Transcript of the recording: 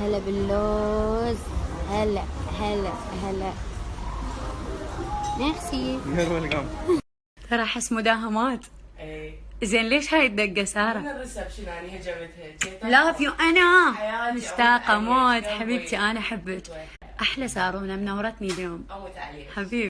هلا باللوز. هلا هلا هلا. ميرسي. ترى احس مداهمات. ايه زين ليش هاي الدقة سارة؟ من الريسبشن يعني هجمتها. لاف يو انا حياتي مشتاقة أموت موت عليك. حبيبتي، انا احبك. احلى سارونة منورتني اليوم اموت عليك حبيبي.